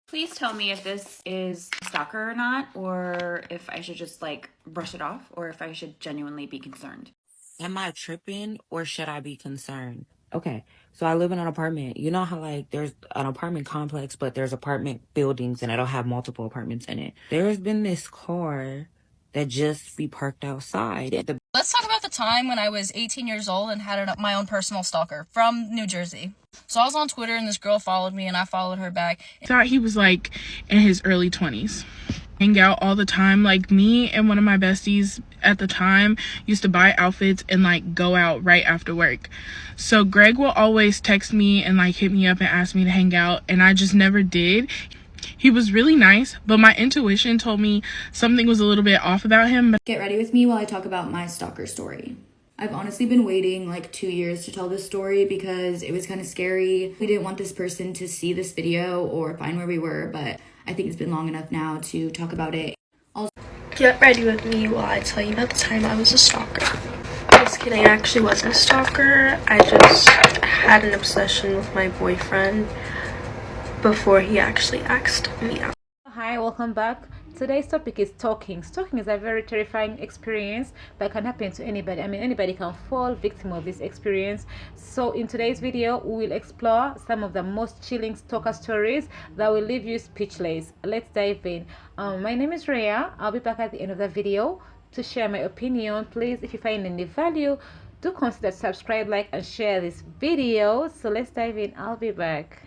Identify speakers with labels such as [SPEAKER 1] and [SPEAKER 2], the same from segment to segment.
[SPEAKER 1] Please tell me if this is a stalker or not, or if I should just like brush it off, or if I should genuinely be concerned.
[SPEAKER 2] Am I tripping or should I be concerned? Okay, so I live in an apartment. You know how like there's an apartment complex, but there's apartment buildings and it'll have multiple apartments in it. There's been this car that just be parked outside.
[SPEAKER 3] Let's talk about the time when I was 18 years old and had my own personal stalker from New Jersey. So I was on Twitter and this girl followed me and I followed her back.
[SPEAKER 4] Thought he was like in his early 20s. Hang out all the time. Like me and one of my besties at the time used to buy outfits and like go out right after work. So Greg will always text me and like hit me up and ask me to hang out, and I just never did. He was really nice, but my intuition told me something was a little bit off about him.
[SPEAKER 5] Get ready with me while I talk about my stalker story. I've honestly been waiting like 2 years to tell this story because it was kind of scary. We didn't want this person to see this video or find where we were, but I think it's been long enough now to talk about it.
[SPEAKER 6] Get ready with me while I tell you about the time I was a stalker. Just kidding, I actually wasn't a stalker. I just had an obsession with my boyfriend before he actually asked me out.
[SPEAKER 7] Hi, welcome back. Today's topic is stalking. Stalking is a very terrifying experience that can happen to anybody. I mean, anybody can fall victim of this experience. So in today's video, we will explore some of the most chilling stalker stories that will leave you speechless. Let's dive in. My name is Rhea. I'll be back at the end of the video to share my opinion. Please, if you find any value, do consider subscribe, like, and share this video. So let's dive in. I'll be back.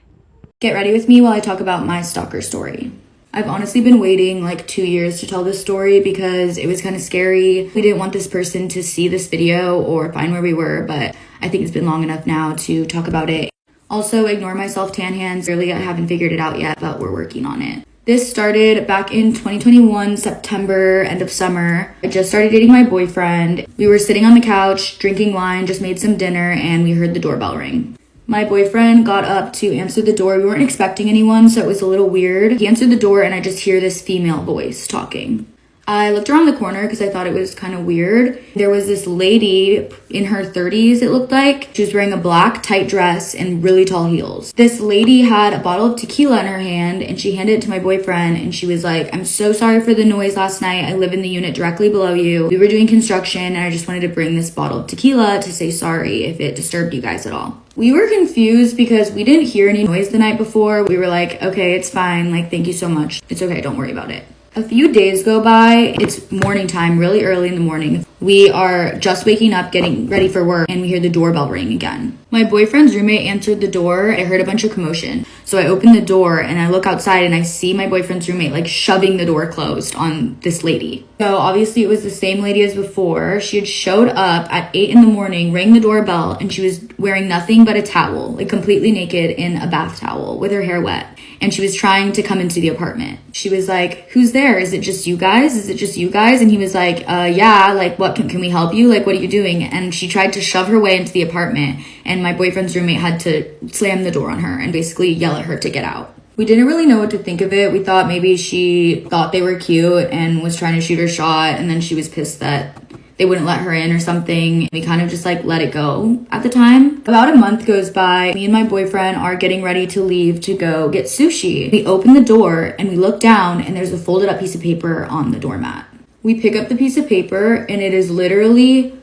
[SPEAKER 5] Get ready with me while I talk about my stalker story. I've honestly been waiting like 2 years to tell this story because it was kind of scary. We didn't want this person to see this video or find where we were, but I think it's been long enough now to talk about it. Also, ignore my self-tan hands. Really, I haven't figured it out yet, but we're working on it. This started back in 2021, September, end of summer. I just started dating my boyfriend. We were sitting on the couch, drinking wine, just made some dinner, and we heard the doorbell ring. My boyfriend got up to answer the door. We weren't expecting anyone, so it was a little weird. He answered the door and I just hear this female voice talking. I looked around the corner because I thought it was kind of weird. There was this lady in her 30s, it looked like. She was wearing a black tight dress and really tall heels. This lady had a bottle of tequila in her hand and she handed it to my boyfriend and she was like, "I'm so sorry for the noise last night. I live in the unit directly below you. We were doing construction and I just wanted to bring this bottle of tequila to say sorry if it disturbed you guys at all." We were confused because we didn't hear any noise the night before. We were like, okay, it's fine. Like, thank you so much. It's okay. Don't worry about it. A few days go by. It's morning time, really early in the morning. We are just waking up, getting ready for work, and we hear the doorbell ring again. My boyfriend's roommate answered the door. I heard a bunch of commotion. So I open the door and I look outside and I see my boyfriend's roommate like shoving the door closed on this lady. So obviously it was the same lady as before. She had showed up at 8 in the morning, rang the doorbell, and she was wearing nothing but a towel, like completely naked in a bath towel with her hair wet. And she was trying to come into the apartment. She was like, "Who's there? Is it just you guys? Is it just you guys?" And he was like, yeah, like what, can we help you? Like, what are you doing? And she tried to shove her way into the apartment and my boyfriend's roommate had to slam the door on her and basically yell at her to get out. We didn't really know what to think of it. We thought maybe she thought they were cute and was trying to shoot her shot, and then she was pissed that they wouldn't let her in or something. We kind of just like let it go at the time. About a month goes by. Me and my boyfriend are getting ready to leave to go get sushi. We open the door and we look down and there's a folded up piece of paper on the doormat. We pick up the piece of paper and it is literally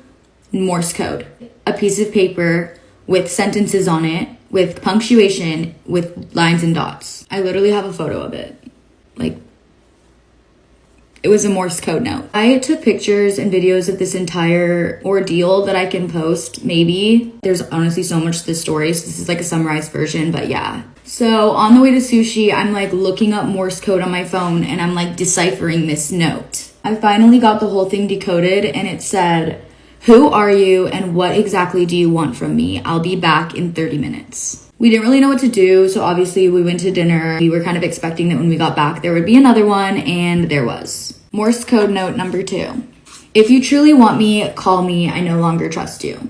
[SPEAKER 5] Morse code. A piece of paper with sentences on it, with punctuation, with lines and dots. I literally have a photo of it. Like, it was a Morse code note. I took pictures and videos of this entire ordeal that I can post, maybe. There's honestly so much to this story, so this is like a summarized version, but yeah. So on the way to sushi, I'm like looking up Morse code on my phone and I'm like deciphering this note. I finally got the whole thing decoded and it said, "Who are you and what exactly do you want from me? I'll be back in 30 minutes. We didn't really know what to do, so obviously we went to dinner. We were kind of expecting that when we got back there would be another one, and there was. Morse code note number 2. "If you truly want me, call me. I no longer trust you."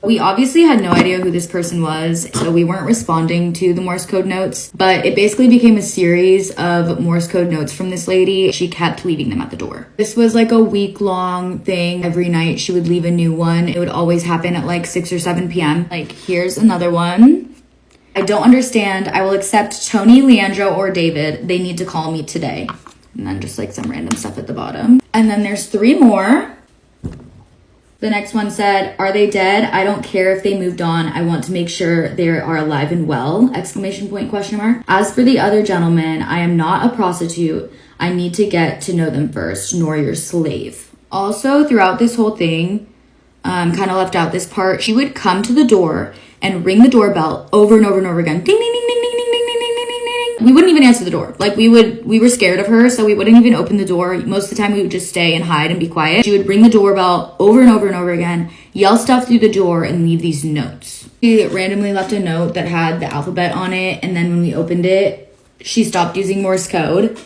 [SPEAKER 5] We obviously had no idea who this person was, so we weren't responding to the Morse code notes, but it basically became a series of Morse code notes from this lady. She kept leaving them at the door. This was like a week-long thing. Every night she would leave a new one. It would always happen at like 6 or 7 p.m. Like, here's another one. I don't understand. I will accept Tony, Leandro, or David. They need to call me today. And then just like some random stuff at the bottom. And then there's 3 more. The next one said, are they dead? I don't care if they moved on. I want to make sure they are alive and well, exclamation point, question mark. As for the other gentleman, I am not a prostitute. I need to get to know them first, nor your slave. Also, throughout this whole thing, kind of left out this part, she would come to the door and ring the doorbell over and over and over again. Ding, ding, ding, ding, ding, ding, ding, ding, ding, ding, ding. We wouldn't even answer the door. Like we were scared of her, so we wouldn't even open the door. Most of the time we would just stay and hide and be quiet. She would ring the doorbell over and over and over again, yell stuff through the door, and leave these notes. She randomly left a note that had the alphabet on it, and then when we opened it, she stopped using Morse code,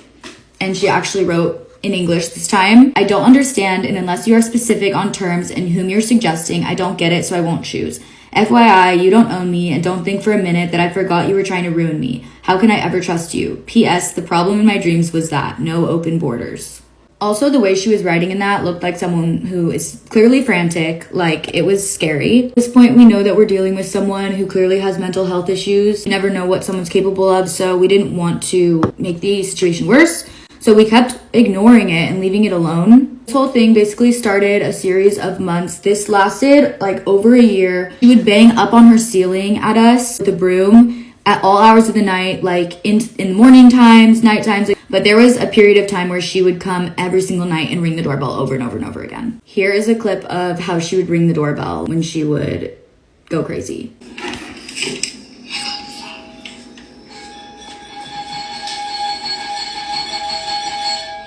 [SPEAKER 5] and she actually wrote in English this time. I don't understand, and unless you are specific on terms and whom you're suggesting, I don't get it, so I won't choose. FYI, you don't own me, and don't think for a minute that I forgot you were trying to ruin me. How can I ever trust you? P.S. The problem in my dreams was that. No open borders. Also, the way she was writing in that looked like someone who is clearly frantic, like it was scary. At this point, we know that we're dealing with someone who clearly has mental health issues. You never know what someone's capable of, so we didn't want to make the situation worse. So we kept ignoring it and leaving it alone. This whole thing basically started a series of months. This lasted like over a year. She would bang up on her ceiling at us with a broom at all hours of the night, like in morning times, night times. But there was a period of time where she would come every single night and ring the doorbell over and over and over again. Here is a clip of how she would ring the doorbell when she would go crazy.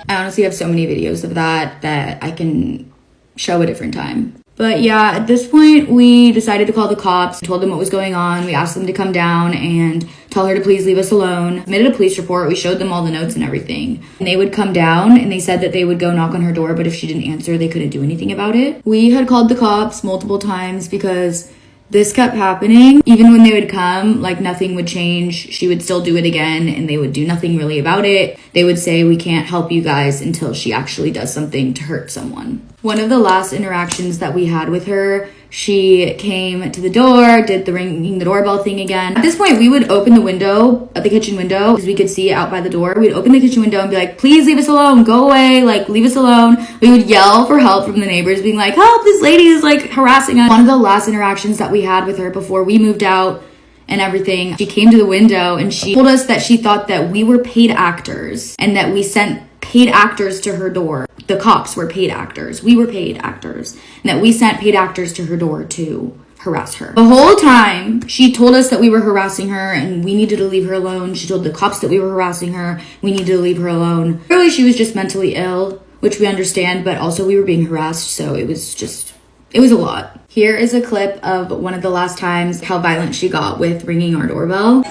[SPEAKER 5] I honestly have so many videos of that I can show a different time. But yeah, at this point, we decided to call the cops, told them what was going on. We asked them to come down and tell her to please leave us alone. Submitted a police report. We showed them all the notes and everything. And they would come down and they said that they would go knock on her door, but if she didn't answer, they couldn't do anything about it. We had called the cops multiple times because this kept happening. Even when they would come, like nothing would change. She would still do it again and they would do nothing really about it. They would say, we can't help you guys until she actually does something to hurt someone. One of the last interactions that we had with her, she came to the door, did the ringing the doorbell thing again. At this point, we would open the window, the kitchen window, because we could see it out by the door. We'd open the kitchen window and be like, please leave us alone, go away, like leave us alone. We would yell for help from the neighbors, being like, help, this lady is like harassing us. One of the last interactions that we had with her before we moved out and everything, she came to the window and she told us that she thought that we were paid actors and that we sent paid actors to her door. The cops were paid actors. We were paid actors. And that we sent paid actors to her door to harass her. The whole time, she told us that we were harassing her and we needed to leave her alone. She told the cops that we were harassing her. We needed to leave her alone. Clearly, she was just mentally ill, which we understand, but also we were being harassed, so it was a lot. Here is a clip of one of the last times how violent she got with ringing our doorbell.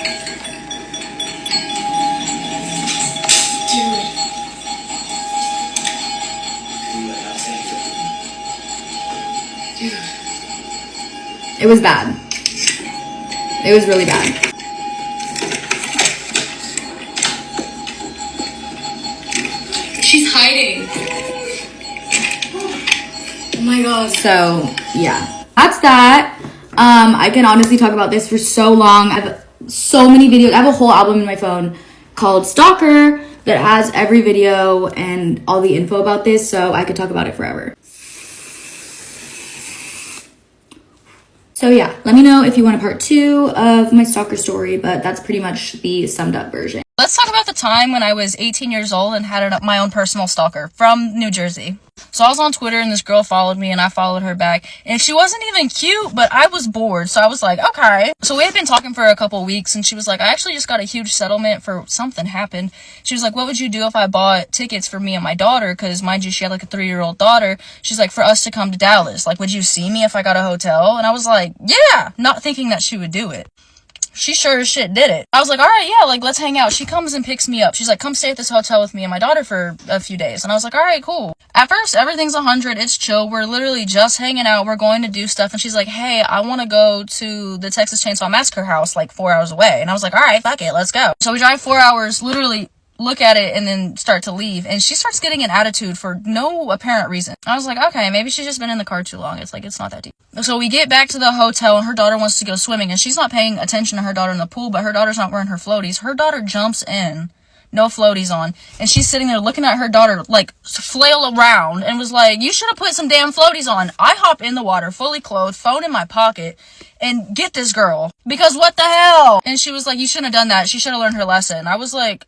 [SPEAKER 5] It was bad. It was really bad. She's hiding. Oh my god. So, yeah. That's that. I can honestly talk about this for so long. I have so many videos. I have a whole album in my phone called Stalker that has every video and all the info about this, so I could talk about it forever. So yeah, let me know if you want a part 2 of my stalker story, but that's pretty much the summed up version.
[SPEAKER 3] Let's talk about the time when I was 18 years old and had my own personal stalker from New Jersey. So I was on Twitter and this girl followed me and I followed her back. And she wasn't even cute, but I was bored. So I was like, okay. So we had been talking for a couple weeks and she was like, I actually just got a huge settlement for something happened. She was like, what would you do if I bought tickets for me and my daughter? Because mind you, she had like a 3-year-old daughter. She's like, for us to come to Dallas. Like, would you see me if I got a hotel? And I was like, yeah, not thinking that she would do it. She sure as shit did it. I was like, all right, yeah, like, let's hang out. She comes and picks me up. She's like, come stay at this hotel with me and my daughter for a few days. And I was like, all right, cool. At first, everything's 100. It's chill. We're literally just hanging out. We're going to do stuff. And she's like, hey, I want to go to the Texas Chainsaw Massacre house, like 4 hours away. And I was like, all right, fuck it, let's go. So we drive 4 hours, literally look at it and then start to leave. And she starts getting an attitude for no apparent reason. I was like, okay, maybe she's just been in the car too long. It's like, it's not that deep. So we get back to the hotel and her daughter wants to go swimming and she's not paying attention to her daughter in the pool, but her daughter's not wearing her floaties. Her daughter jumps in, no floaties on, and she's sitting there looking at her daughter like flail around and was like, you should have put some damn floaties on. I hop in the water fully clothed, phone in my pocket, and get this girl, because what the hell? And she was like, you shouldn't have done that. She should have learned her lesson. I was like,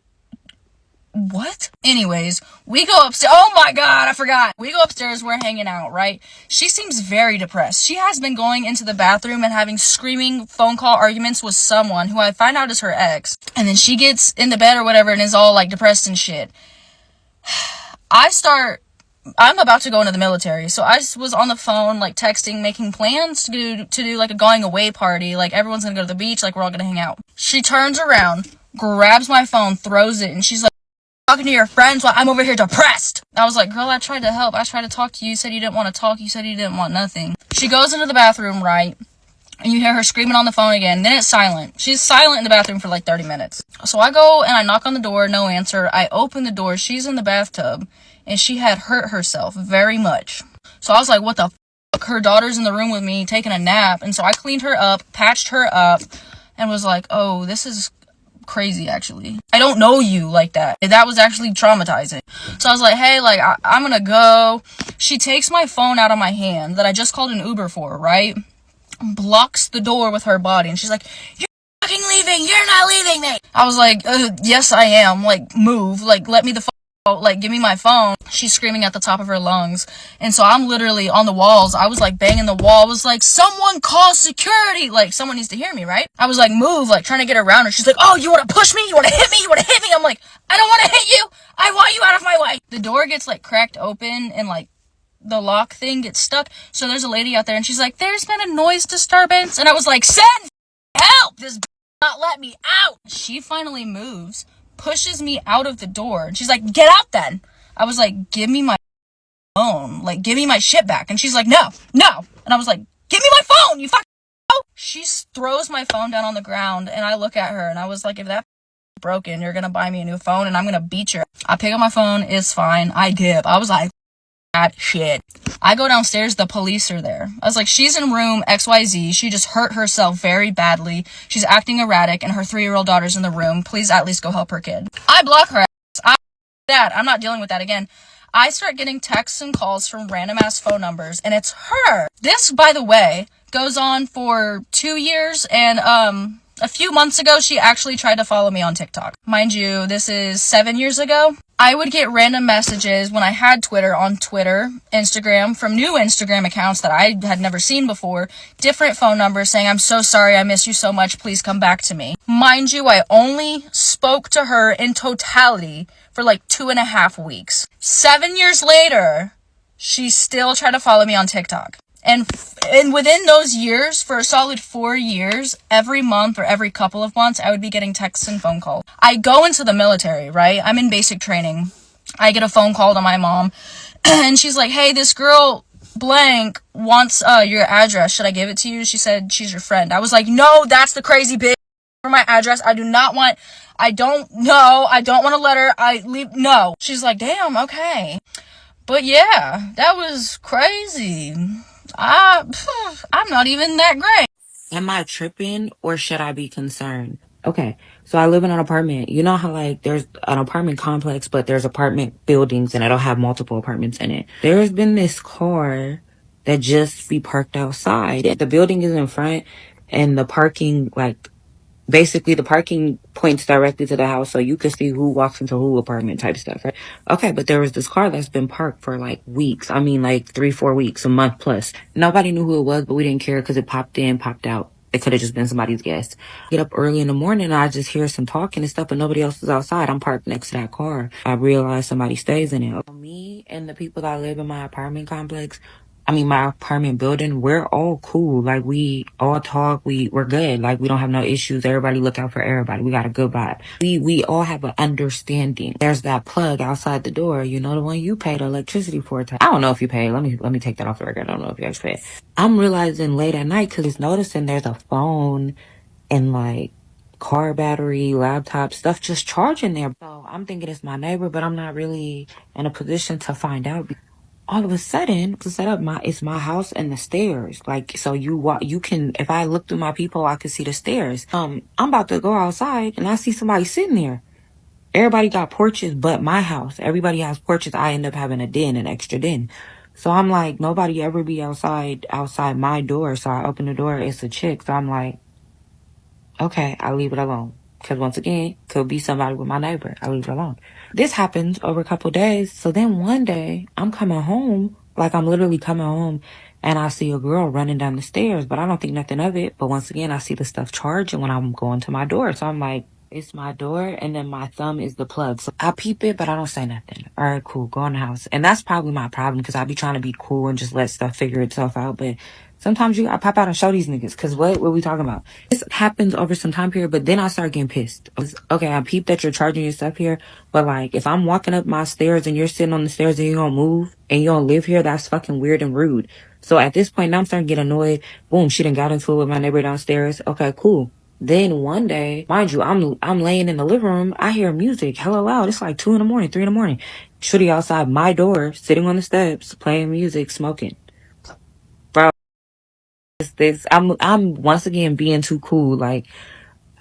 [SPEAKER 3] what? Anyways, we go upstairs. Oh my god, I forgot. We go upstairs, we're hanging out, right? She seems very depressed. She has been going into the bathroom and having screaming phone call arguments with someone who I find out is her ex. And then she gets in the bed or whatever and is all like depressed and shit. I'm about to go into the military, so I was on the phone, like, texting, making plans to do like, a going away party, like, everyone's gonna go to the beach, like, we're all gonna hang out. She turns around, grabs my phone, throws it, and she's like, talking to your friends while I'm over here depressed. I was like, girl, I tried to help. I tried to talk to you. You said you didn't want to talk. You said you didn't want nothing. She goes into the bathroom, right? And you hear her screaming on the phone again. Then it's silent. She's silent in the bathroom for like 30 minutes. So I go and I knock on the door, no answer. I open the door. She's in the bathtub and she had hurt herself very much. So I was like, what the fuck? Her daughter's in the room with me taking a nap. And so I cleaned her up, patched her up, and was like, oh, this is crazy. Actually, I don't know you like that. That was actually traumatizing. So I was like, hey, like, I'm gonna go. She takes my phone out of my hand that I just called an Uber for, right? Blocks the door with her body, and she's like, you're fucking leaving, you're not leaving me. I was like, yes I am, like, move, like, let me the fuck out, like, give me my phone. She's screaming at the top of her lungs, and so I'm literally on the walls. I was like banging the wall. I was like, someone call security, like, someone needs to hear me, right? I was like, move, like, trying to get around her. She's like, oh, you want to push me, you want to hit me, you want to hit me. I'm like, I don't want to hit you, I want you out of my way. The door gets like cracked open and like the lock thing gets stuck. So there's a lady out there and she's like, there's been a noise disturbance. And I was like, send help, this not let me out. She finally moves, pushes me out of the door, and she's like, get out then. I was like, give me my phone, like, give me my shit back. And she's like, no. And I was like, give me my phone, you fucking. She throws my phone down on the ground, and I look at her and I was like, if that broken, you're gonna buy me a new phone and I'm gonna beat you. I pick up my phone, it's fine, I dip. I was like, that shit. I go downstairs, the police are there. I was like, she's in room XYZ. She just hurt herself very badly. She's acting erratic and her 3-year-old daughter's in the room. Please at least go help her kid. I block her ass. I'm not dealing with that again. I start getting texts and calls from random ass phone numbers and it's her. This, by the way, goes on for 2 years, and a few months ago, she actually tried to follow me on TikTok. Mind you, this is 7 years ago. I would get random messages when I had Twitter on Twitter, Instagram, from new Instagram accounts that I had never seen before. Different phone numbers saying, I'm so sorry, I miss you so much, please come back to me. Mind you, I only spoke to her in totality for like 2.5 weeks. 7 years later, she still tried to follow me on TikTok. And within those years, for a solid 4 years, every month or every couple of months, I would be getting texts and phone calls. I go into the military, right? I'm in basic training. I get a phone call to my mom, and she's like, hey, this girl blank wants your address. Should I give it to you? She said she's your friend. I was like, no, that's the crazy bitch. For my address, I don't want a letter. No. She's like, damn, okay. But yeah, that was crazy. I'm not even that great.
[SPEAKER 2] Am I tripping or should I be concerned? Okay, so I live in an apartment. You know how, like, there's an apartment complex, but there's apartment buildings and it'll have multiple apartments in it. There's been this car that just be parked outside. The building is in front and the parking, like, basically the parking points directly to the house so you could see who walks into who apartment type stuff, right? Okay, but there was this car that's been parked for like weeks. I mean, like 3-4 weeks, a month plus. Nobody knew who it was, but we didn't care because it popped in, popped out. It could have just been somebody's guest. Get up early in the morning and I just hear some talking and stuff, but nobody else is outside. I'm parked next to that car. I realize somebody stays in it. Me and the people that live in my apartment complex, my apartment building, we're all cool. Like, we all talk. We're good. Like, we don't have no issues. Everybody look out for everybody. We got a good vibe. We all have an understanding. There's that plug outside the door. You know, the one you paid electricity for. I don't know if you paid. Let me take that off the record. I don't know if you actually paid. I'm realizing late at night, because it's noticing there's a phone and, like, car battery, laptop, stuff just charging there. So I'm thinking it's my neighbor, but I'm not really in a position to find out. All of a sudden, to set up it's my house and the stairs. Like, so you can, if I look through my peephole, I can see the stairs. I'm about to go outside and I see somebody sitting there. Everybody got porches but my house. Everybody has porches. I end up having a den, an extra den. So I'm like, nobody ever be outside my door. So I open the door, it's a chick. So I'm like, okay, I leave it alone. Because once again, could be somebody with my neighbor. I leave it alone. This happens over a couple days. So then one day, I'm coming home. Like, I'm literally coming home. And I see a girl running down the stairs. But I don't think nothing of it. But once again, I see the stuff charging when I'm going to my door. So I'm like, it's my door. And then my thumb is the plug. So I peep it, but I don't say nothing. All right, cool. Go in the house. And that's probably my problem. Because I be trying to be cool and just let stuff figure itself out. But sometimes you gotta pop out and show these niggas. Because what we talking about? This happens over some time period, but then I start getting pissed. Okay, I peep that you're charging your stuff here, but like, if I'm walking up my stairs and you're sitting on the stairs and you don't move and you don't live here, that's fucking weird and rude. So at this point, now I'm starting to get annoyed. Boom, she done got into it with my neighbor downstairs. Okay, cool. Then one day, mind you, I'm laying in the living room. I hear music hella loud. It's like 2 in the morning, 3 in the morning. Shorty outside my door, sitting on the steps, playing music, smoking. Bro, I'm once again being too cool. Like,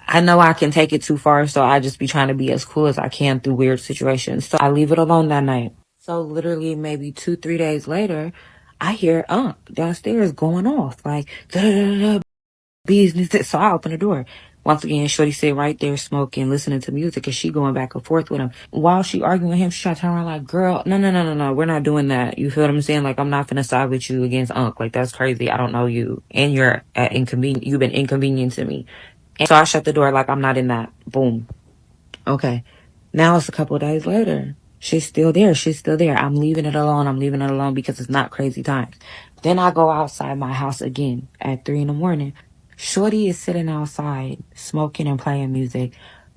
[SPEAKER 2] I know I can take it too far, so I just be trying to be as cool as I can through weird situations. So I leave it alone that night. So literally maybe 2-3 days later, I hear downstairs going off like da da da da business. So I open the door. Once again, Shorty sit right there smoking, listening to music, and she going back and forth with him. While she arguing with him, she try to turn around like, girl, no, we're not doing that. You feel what I'm saying? Like, I'm not finna side with you against Unc. Like, that's crazy. I don't know you. And you're you've been inconvenient to me. And so I shut the door like I'm not in that. Boom. Okay. Now it's a couple of days later. She's still there. She's still there. I'm leaving it alone. I'm leaving it alone because it's not crazy times. Then I go outside my house again at 3 in the morning. Shorty is sitting outside smoking and playing music.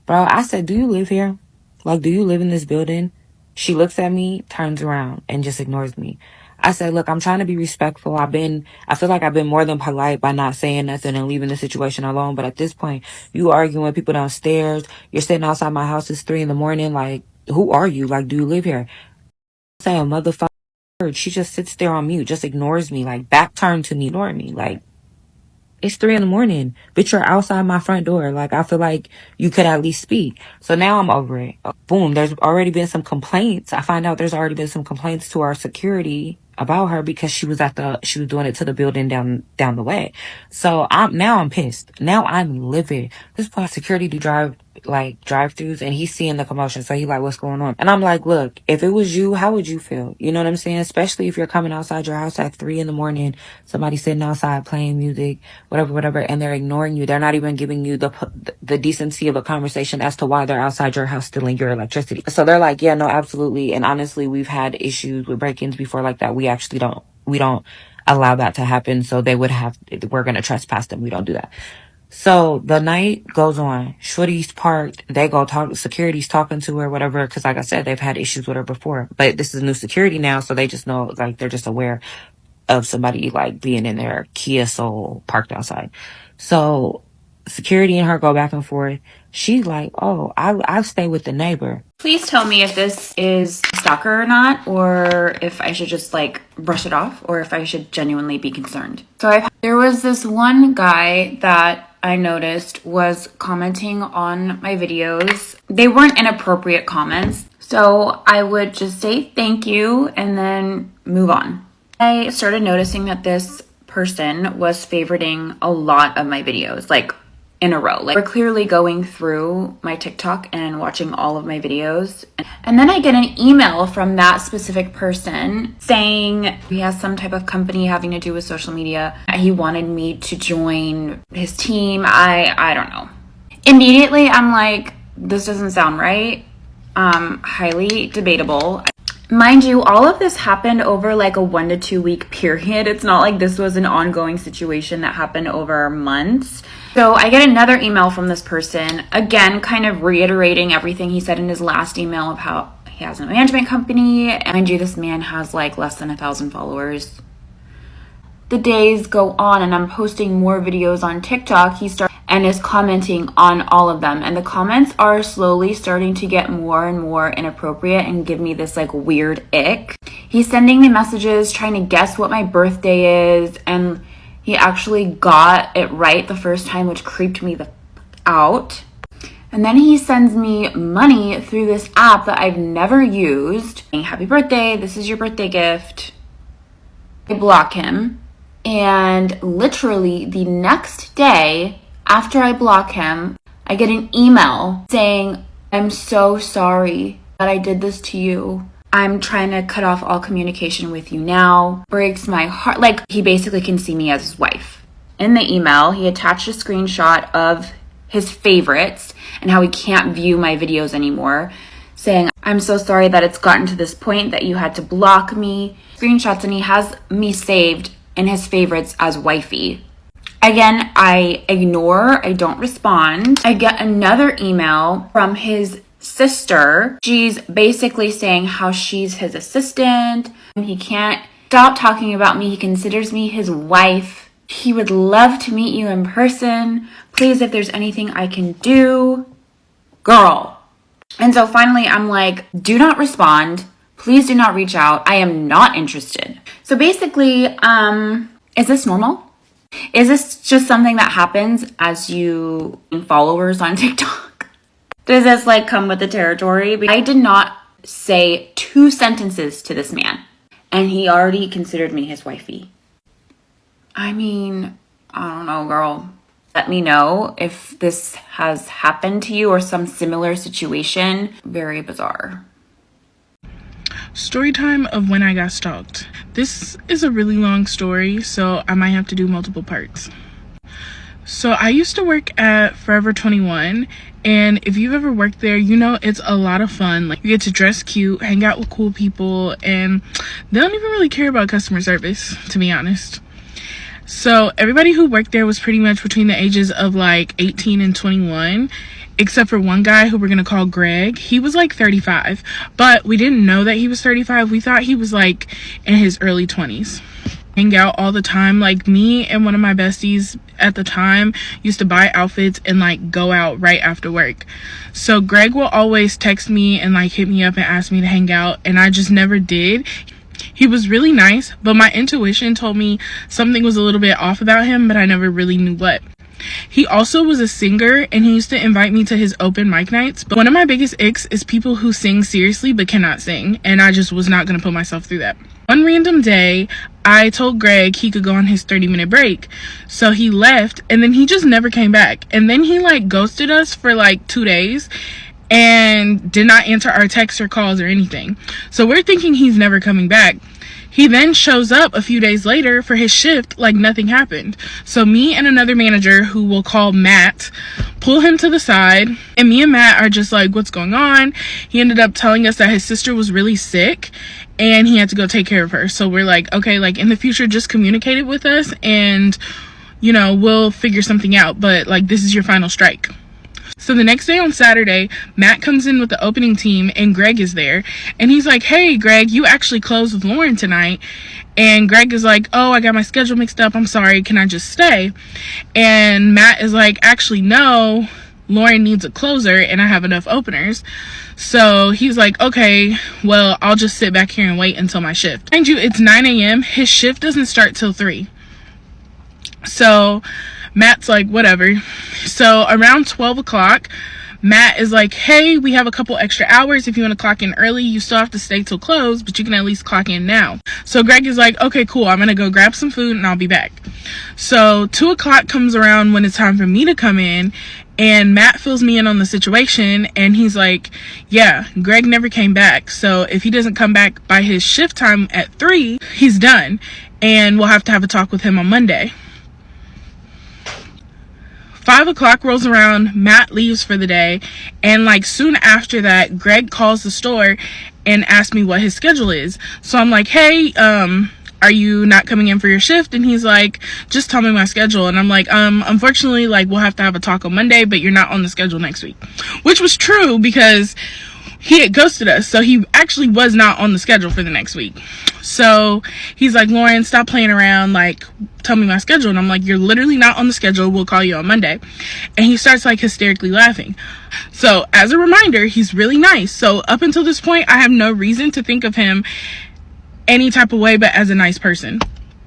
[SPEAKER 2] Bro, I said, do you live here? Like, do you live in this building? She looks at me, turns around, and just ignores me. I said, look, I'm trying to be respectful. I feel like I've been more than polite by not saying nothing and leaving the situation alone. But at this point, you arguing with people downstairs. You're sitting outside my house. It's 3 in the morning. Like, who are you? Like, do you live here? Say a motherfucker. She just sits there on mute, just ignores me, like back turned to me, ignoring me. Like, it's 3 in the morning, but you're outside my front door. Like, I feel like you could at least speak. So now I'm over it. Boom. There's already been some complaints. I find out there's already been some complaints to our security about her because she was doing it to the building down the way. So I'm pissed. Now I'm livid. This part security do drive-throughs, and he's seeing the commotion. So he like, what's going on? And I'm like, look, if it was you, how would you feel? You know what I'm saying? Especially if you're coming outside your house at 3 in the morning, somebody sitting outside playing music, whatever, and they're ignoring you. They're not even giving you the decency of a conversation as to why they're outside your house stealing your electricity. So they're like, yeah, no, absolutely. And honestly, we've had issues with break-ins before like that. We don't allow that to happen. So we're going to trespass them. We don't do that. So the night goes on. Shorty's parked. They go talk. Security's talking to her, whatever. Because like I said, they've had issues with her before. But this is new security now, so they just know, like, they're just aware of somebody like being in their Kia Soul parked outside. So security and her go back and forth. She's like, "Oh, I'll stay with the neighbor."
[SPEAKER 1] Please tell me if this is Stalker or not, or if I should just like brush it off, or if I should genuinely be concerned. So there was this one guy that I noticed was commenting on my videos. They weren't inappropriate comments, so I would just say thank you and then move on. I started noticing that this person was favoriting a lot of my videos, like in a row. Like, we're clearly going through my TikTok and watching all of my videos. And then I get an email from that specific person saying he has some type of company having to do with social media. He wanted me to join his team. I don't know. Immediately, I'm like, this doesn't sound right. Highly debatable. Mind you, all of this happened over like a 1 to 2 week period. It's not like this was an ongoing situation that happened over months. So I get another email from this person, again, kind of reiterating everything he said in his last email of how he has a management company. And mind you, this man has like less than 1,000 followers. The days go on and I'm posting more videos on TikTok. and is commenting on all of them. And the comments are slowly starting to get more and more inappropriate and give me this like weird ick. He's sending me messages trying to guess what my birthday is, and he actually got it right the first time, which creeped me the out. And then he sends me money through this app that I've never used. Happy birthday, this is your birthday gift. I block him, and literally the next day after I block him, I get an email saying, I'm so sorry that I did this to you. I'm trying to cut off all communication with you now. Breaks my heart. Like, he basically can see me as his wife. In the email, he attached a screenshot of his favorites and how he can't view my videos anymore, saying, I'm so sorry that it's gotten to this point that you had to block me. Screenshots, and he has me saved in his favorites as wifey. Again, I ignore, I don't respond. I get another email from his sister. She's basically saying how she's his assistant and he can't stop talking about me. He considers me his wife. He would love to meet you in person. Please, if there's anything I can do, girl. And so finally I'm like, do not respond. Please do not reach out. I am not interested. So basically, is this normal? Is this just something that happens as you gain followers on TikTok? Does this like come with the territory? I did not say 2 sentences to this man, and he already considered me his wifey. I mean, I don't know, girl. Let me know if this has happened to you or some similar situation. Very bizarre.
[SPEAKER 4] Story time of when I got stalked. This is a really long story, so I might have to do multiple parts. So I used to work at Forever 21, and if you've ever worked there, you know it's a lot of fun. Like, you get to dress cute, hang out with cool people, and they don't even really care about customer service, to be honest. So everybody who worked there was pretty much between the ages of like 18 and 21, except for one guy who we're gonna call Greg. He was like 35, but we didn't know that he was 35. We thought he was like in his early 20s. Hang out all the time. Like, me and one of my besties at the time used to buy outfits and like go out right after work. So Greg will always text me and like hit me up and ask me to hang out, and I just never did. He was really nice, but my intuition told me something was a little bit off about him, but I never really knew what. He also was a singer, and he used to invite me to his open mic nights. But one of my biggest icks is people who sing seriously but cannot sing, and I just was not going to put myself through that. One random day, I told Greg he could go on his 30-minute break. So he left, and then he just never came back. And then he like ghosted us for like 2 days and did not answer our texts or calls or anything. So we're thinking he's never coming back. He then shows up a few days later for his shift like nothing happened. So me and another manager, who we'll call Matt, pull him to the side, and me and Matt are just like, what's going on? He ended up telling us that his sister was really sick and he had to go take care of her. So we're like, okay, like in the future, just communicate it with us and, you know, we'll figure something out. But like, this is your final strike. So the next day on Saturday, Matt comes in with the opening team and Greg is there. And he's like, hey, Greg, you actually closed with Lauren tonight. And Greg is like, oh, I got my schedule mixed up. I'm sorry. Can I just stay? And Matt is like, actually, no. Lauren needs a closer and I have enough openers. So he's like, okay, well, I'll just sit back here and wait until my shift. Mind you, it's 9 a.m. His shift doesn't start till 3. So Matt's like, whatever. So around 12 o'clock, Matt is like, hey, we have a couple extra hours. If you want to clock in early, you still have to stay till close, but you can at least clock in now. So Greg is like, okay, cool. I'm going to go grab some food and I'll be back. So 2 o'clock comes around when it's time for me to come in, and Matt fills me in on the situation, and he's like, yeah, Greg never came back. So if he doesn't come back by his shift time at 3, he's done, and we'll have to have a talk with him on Monday. 5 o'clock rolls around, Matt leaves for the day, and like soon after that, Greg calls the store and asks me what his schedule is. So I'm like, hey, are you not coming in for your shift? And he's like, just tell me my schedule. And I'm like, unfortunately, like, we'll have to have a talk on Monday, but you're not on the schedule next week. Which was true, because he had ghosted us, so he actually was not on the schedule for the next week. So he's like, Lauren, stop playing around, like, tell me my schedule. And I'm like, you're literally not on the schedule, we'll call you on Monday. And he starts like hysterically laughing. So as a reminder, he's really nice. So up until this point, I have no reason to think of him any type of way but as a nice person.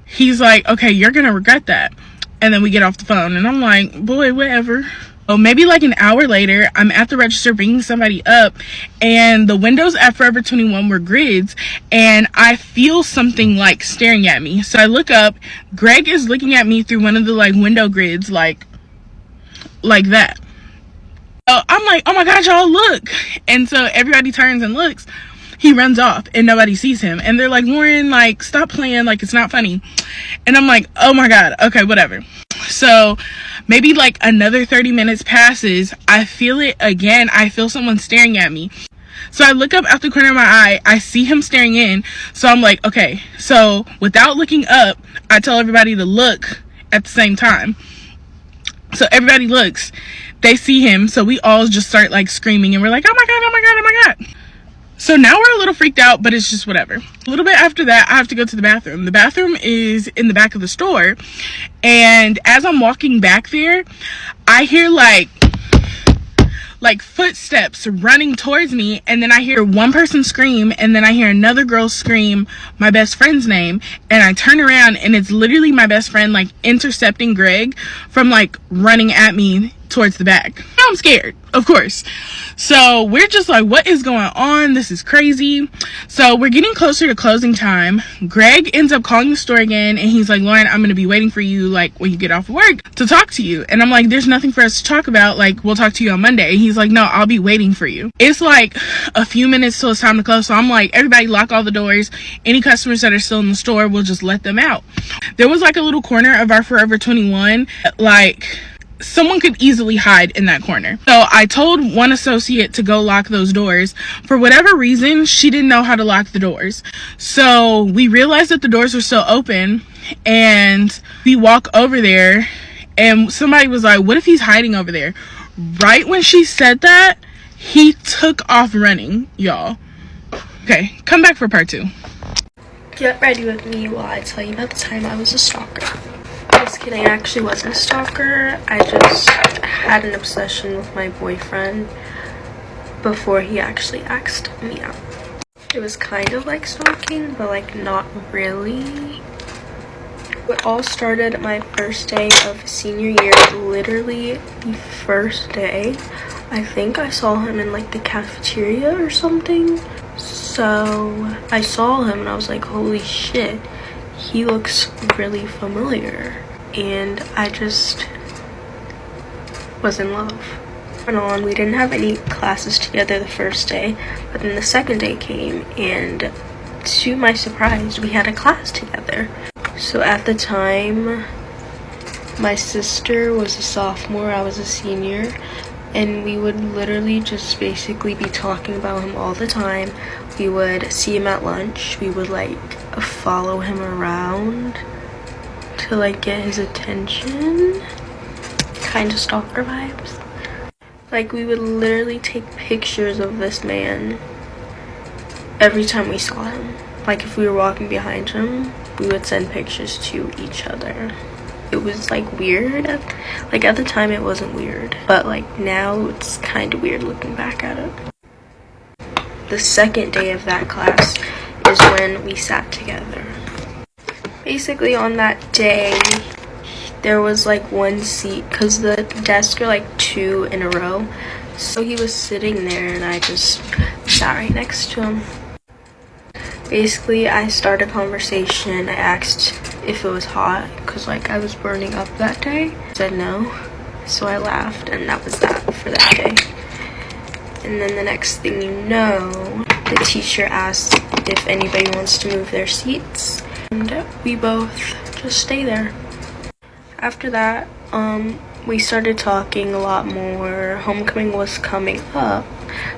[SPEAKER 4] He's like, okay, you're gonna regret that. And then we get off the phone and I'm like, boy, whatever. Oh, maybe like an hour later, I'm at the register bringing somebody up, and the windows at Forever 21 were grids, and I feel something like staring at me. So I look up, Greg is looking at me through one of the like window grids, like that. So I'm like, oh my God, y'all, look. And so everybody turns and looks. He runs off and nobody sees him. And they're like, Lauren, like, stop playing, like, it's not funny. And I'm like, oh my God, okay, whatever. So maybe like another 30 minutes passes. I feel it again. I feel someone staring at me. So I look up out the corner of my eye. I see him staring in. So I'm like, okay. So without looking up, I tell everybody to look at the same time. So everybody looks. They see him. So we all just start like screaming and we're like, oh my God, oh my God, oh my God. So now we're a little freaked out, but it's just whatever. A little bit after that, I have to go to the bathroom. The bathroom is in the back of the store. And as I'm walking back there, I hear like footsteps running towards me. And then I hear one person scream. And then I hear another girl scream my best friend's name. And I turn around and it's literally my best friend like intercepting Greg from like running at me towards the back. Now I'm scared, of course. So we're just like, what is going on? This is crazy. So we're getting closer to closing time. Greg ends up calling the store again and he's like, Lauren, I'm gonna be waiting for you like when you get off work to talk to you. And I'm like, there's nothing for us to talk about, like we'll talk to you on Monday. And he's like, no, I'll be waiting for you. It's like a few minutes till it's time to close. So I'm like, everybody lock all the doors. Any customers that are still in the store, we'll just let them out. There was like a little corner of our Forever 21, like someone could easily hide in that corner. So I told one associate to go lock those doors. For whatever reason, she didn't know how to lock the doors. So we realized that the doors were still open and we walk over there and somebody was like, what if he's hiding over there? Right when she said that, he took off running, y'all. Okay, come back for part 2.
[SPEAKER 6] Get ready with me while I tell you about the time I was a stalker. Just kidding, I actually wasn't a stalker. I just had an obsession with my boyfriend before he actually asked me out. It was kind of like stalking, but like not really. It all started my first day of senior year, literally the first day. I think I saw him in like the cafeteria or something. So I saw him and I was like, holy shit, he looks really familiar. And I just was in love. And on, we didn't have any classes together the first day, but then the second day came and to my surprise, we had a class together. So at the time, my sister was a sophomore, I was a senior, and we would literally just basically be talking about him all the time. We would see him at lunch, we would like follow him around to like get his attention, kind of stalker vibes. Like we would literally take pictures of this man every time we saw him. Like if we were walking behind him, we would send pictures to each other. It was like weird. Like at the time it wasn't weird, but like now it's kind of weird looking back at it. The second day of that class is when we sat together. Basically on that day, there was like one seat because the desks are like 2 in a row. So he was sitting there and I just sat right next to him. Basically, I started a conversation. I asked if it was hot because like I was burning up that day. He said no. So I laughed and that was that for that day. And then the next thing you know, the teacher asked if anybody wants to move their seats. And we both just stay there. After that, we started talking a lot more. Homecoming was coming up,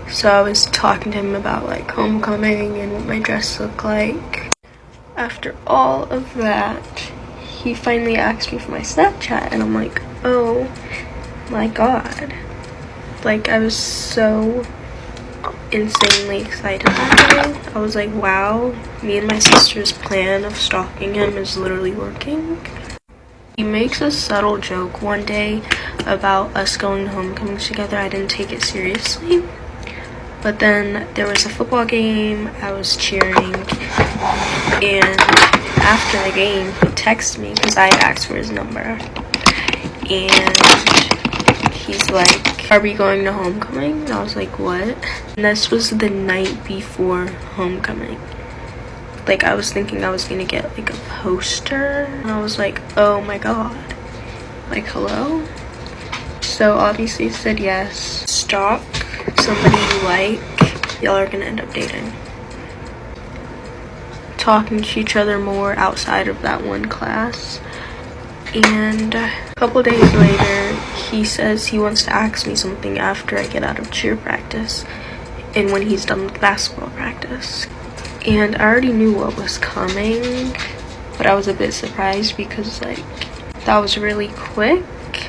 [SPEAKER 6] so I was talking to him about like homecoming and what my dress looked like. After all of that, he finally asked me for my Snapchat, and I'm like, oh my god. Like I was so insanely excited that day. I was like, wow, me and my sister's plan of stalking him is literally working. He makes a subtle joke one day about us going to homecoming together. I didn't take it seriously. But then there was a football game, I was cheering, and after the game, he texted me because I asked for his number. And he's like, are we going to homecoming? And I was like, what? And this was the night before homecoming. Like, I was thinking I was gonna get like a poster, and I was like, oh my god, like, hello? So obviously he said yes. Stalk somebody you like, y'all are gonna end up dating. Talking to each other more outside of that one class. And a couple days later, he says he wants to ask me something after I get out of cheer practice and when he's done with basketball practice. And I already knew what was coming, but I was a bit surprised because, like, that was really quick,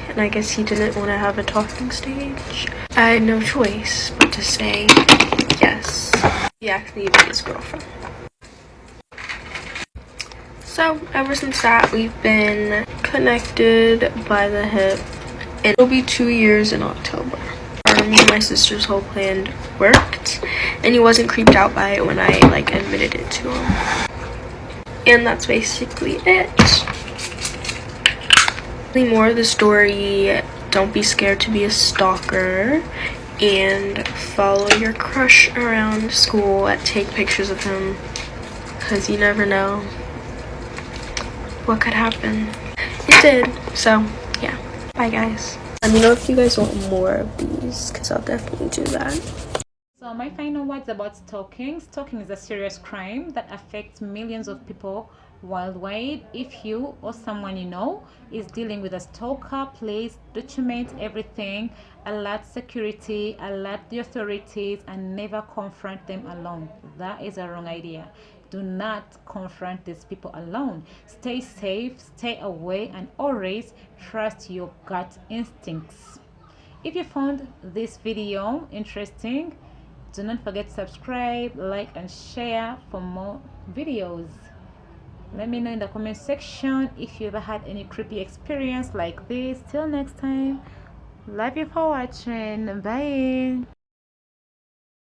[SPEAKER 6] and I guess he didn't want to have a talking stage. I had no choice but to say yes. He asked me to be his girlfriend. So ever since that, we've been connected by the hip, and it'll be 2 years in October. Me and my sister's whole plan worked, and he wasn't creeped out by it when I like admitted it to him. And that's basically it. The more of the story, don't be scared to be a stalker, and follow your crush around school, take pictures of him, because you never know what could happen. It did. So yeah, bye guys. Let me know if you guys want more of these, because I'll definitely do that.
[SPEAKER 7] So my final words about stalking. Stalking is a serious crime that affects millions of people worldwide. If you or someone you know is dealing with a stalker, please document everything, alert security, alert the authorities, and never confront them alone. That is a wrong idea. Do not confront these people alone. Stay safe, stay away, and always trust your gut instincts. If you found this video interesting, do not forget to subscribe, like, and share for more videos. Let me know in the comment section if you ever had any creepy experience like this. Till next time, love you for watching. Bye.